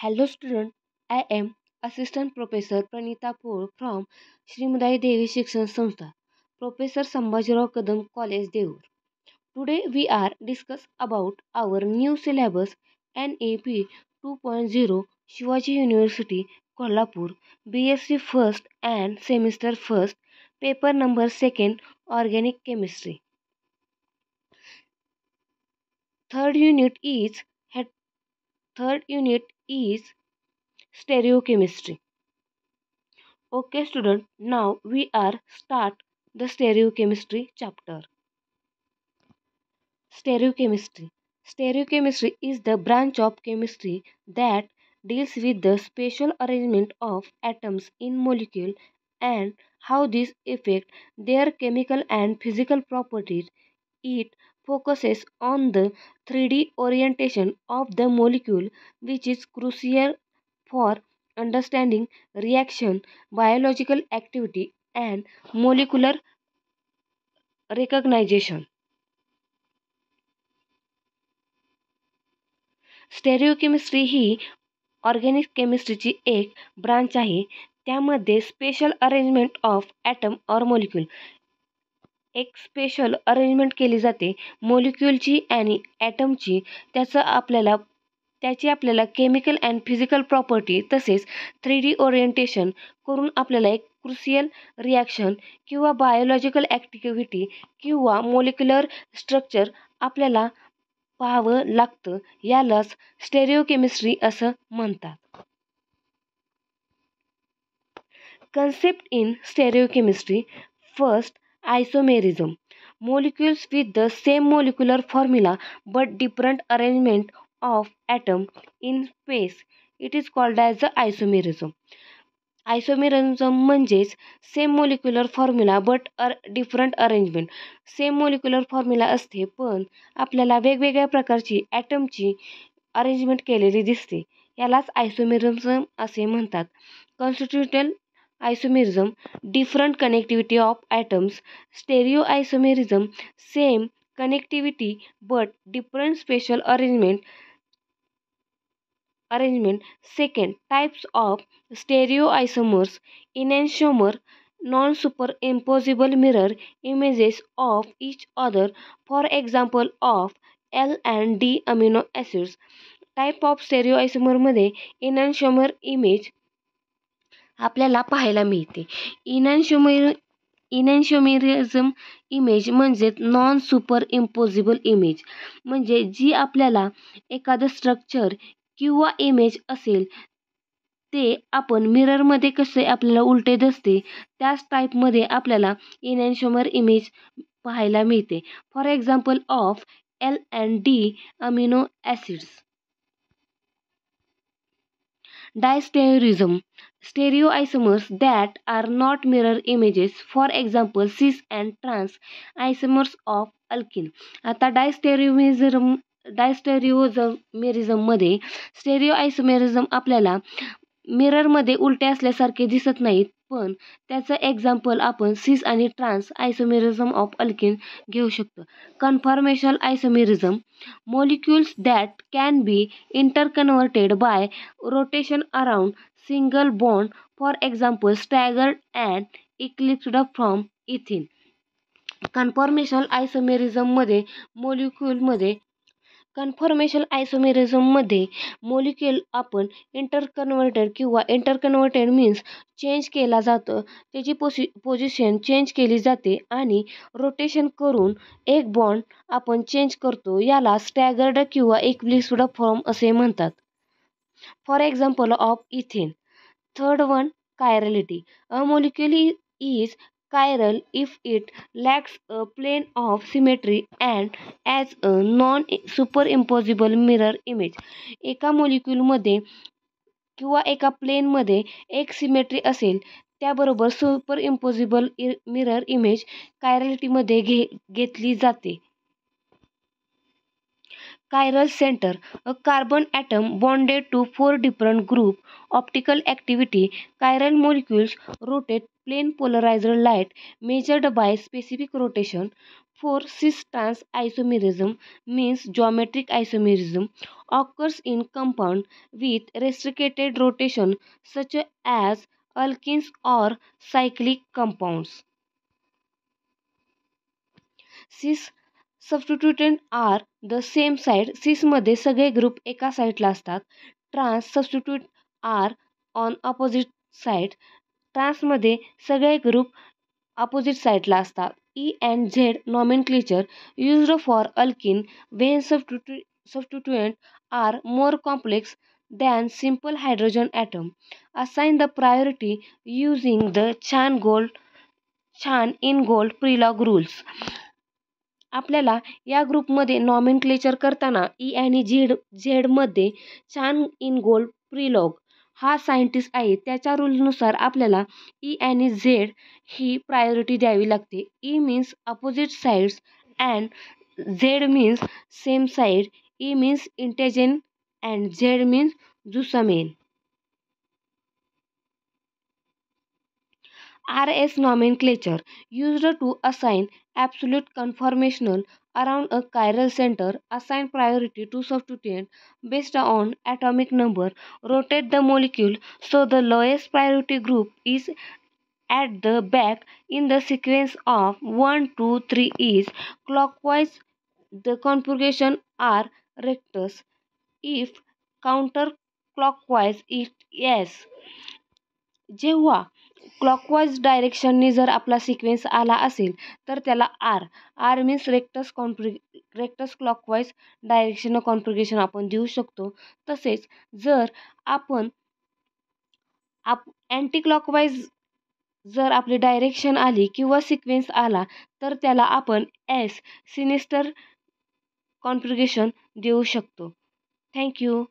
Hello student, I am Assistant Professor Pranita Pool from Srimudai Devi Shikshan Samstha, Professor Sambhajirao Kadam College Devur. Today we are discuss about our new syllabus NAP 2.0 Shivaji University Kolhapur BSc first and semester first paper number 2nd Organic Chemistry. Third unit is third unit is stereochemistry. Okay student, now we are start the stereochemistry chapter. Stereochemistry. Stereochemistry is the branch of chemistry that deals with the spatial arrangement of atoms in molecule and how these affect their chemical and physical properties. It focuses on the 3D orientation of the molecule, which is crucial for understanding reaction, biological activity, and molecular recognition. Stereochemistry ही organic केमिस्ट्रीची एक branch आहे. त्यामध्ये special arrangement of atom or molecule एक special arrangement केली जाते मॉलिक्यूलची आणि ॲटमची. त्याची आपल्याला केमिकल अँड फिजिकल प्रॉपर्टी तसेच 3D ओरिएंटेशन करून आपल्याला एक क्रुशियल रिॲक्शन किंवा बायोलॉजिकल ॲक्टिव्हिटी किंवा मॉलिक्युलर स्ट्रक्चर आपल्याला पाहावं लागतं. यालाच स्टेरिओकेमिस्ट्री असं म्हणतात. Concept in stereochemistry. First, isomerism. Molecules with the same molecular formula but different arrangement of atom in space. It is called as the isomerism. Isomerism म्हणजेच same molecular formula but different arrangement. Same molecular formula असते पण आपल्याला वेगवेगळ्या प्रकारची ॲटमची arrangement केलेली दिसते. यालाच isomerism असे म्हणतात. Constitutional isomerism. Different connectivity of atoms. Stereo isomerism. Same connectivity but different spatial arrangement. Second, types of stereoisomers. Enantiomer, non-superimposable mirror images of each other, for example of L and D amino acids. Type of stereoisomer मध्ये enantiomer image आपल्याला पाहायला मिळते. Enantiomerism image म्हणजे non superimposable image, म्हणजे जी आपल्याला एखादं structure किंवा इमेज असेल ते आपण मिररमध्ये कसे आपल्याला उलटे दिसते त्याच टाईपमध्ये आपल्याला इनॅन्शियोमर इमेज पाहायला मिळते. For example of L and D amino acids. Diastereoism. Stereoisomers that are not mirror images, for example cis and trans isomers of alkene. आता डायस्टेरिओमेरिझममध्ये स्टेरिओआयसोमेरिझम आपल्याला मिररमध्ये उलटे असल्यासारखे दिसत नाहीत, पण त्याचं एक्झाम्पल आपण सिस आणि ट्रान्स आयसोमेरिझम ऑफ अल्केन घेऊ शकतो. Conformational isomerism. Molecules that can be interconverted by rotation around single bond, for example staggered and eclipsed from ethyne. Conformational आयसोमेरिझममध्ये मॉलिक्यूल आपण इंटरकन्वर्टेड किंवा इंटरकन्वर्टेड मीन्स चेंज केला जातं, त्याची पोझिशन चेंज केली जाते आणि रोटेशन करून एक बॉन्ड आपण चेंज करतो. याला स्टॅगर्ड किंवा इक्लिप्स्ड फॉर्म असे म्हणतात. For example of ethane. Third one, chirality. A molecule is chiral if it lacks a plane of symmetry and as a non-superimposable mirror image. एका मॉलिक्यूलमध्ये किंवा एका प्लेनमध्ये एक सिमेट्री असेल त्याबरोबर सुपर इम्पॉसिबल मिरर इमेज कायरलिटीमध्ये घेतली जाते. Chiral center, a carbon atom bonded to four different group. Optical activity, chiral molecules rotate plane polarized light measured by specific rotation. 4. Cis-trans isomerism means geometric isomerism occurs in compound with restricted rotation such as alkenes or cyclic compounds. Cis substituent are the same side. Cisमध्ये सगळे group एका साईडला असतात. Trans substitute are on opposite side. ट्रान्समध्ये सगळे group opposite साईडला असतात. E and Z nomenclature used for alkene when substituent are more complex than simple hydrogen atom. Assign the priority using the Chan-in-Gold Prelog rules. आपल्याला या ग्रुपमध्ये nomenclature करताना E आणि झेडमध्ये चान in gold प्रिलॉग हा सायंटिस्ट आहे. त्याच्या रूलनुसार आपल्याला ई आणि झेड ही प्रायोरिटी द्यावी लागते. E means opposite sides and Z means same side. E means इंटेजन अँड झेड मीन्स जुसामेन. RS nomenclature used to assign absolute conformational around a chiral center, assign priority to substituent based on atomic number, rotate the molecule so the lowest priority group is at the back in the sequence of 1, 2, 3 is clockwise. The configuration are rectus. If counterclockwise it yes. जेव्हा clockwise डायरेक्शनने जर आपला sequence आला असेल तर त्याला R means rectus clockwise direction configuration आपण देऊ शकतो. तसेच जर आपण अँटी क्लॉकवाईज जर आपली डायरेक्शन आली किंवा सिक्वेन्स आला तर त्याला आपण एस सिनिस्टर कॉन्फिगरेशन देऊ शकतो. थँक्यू.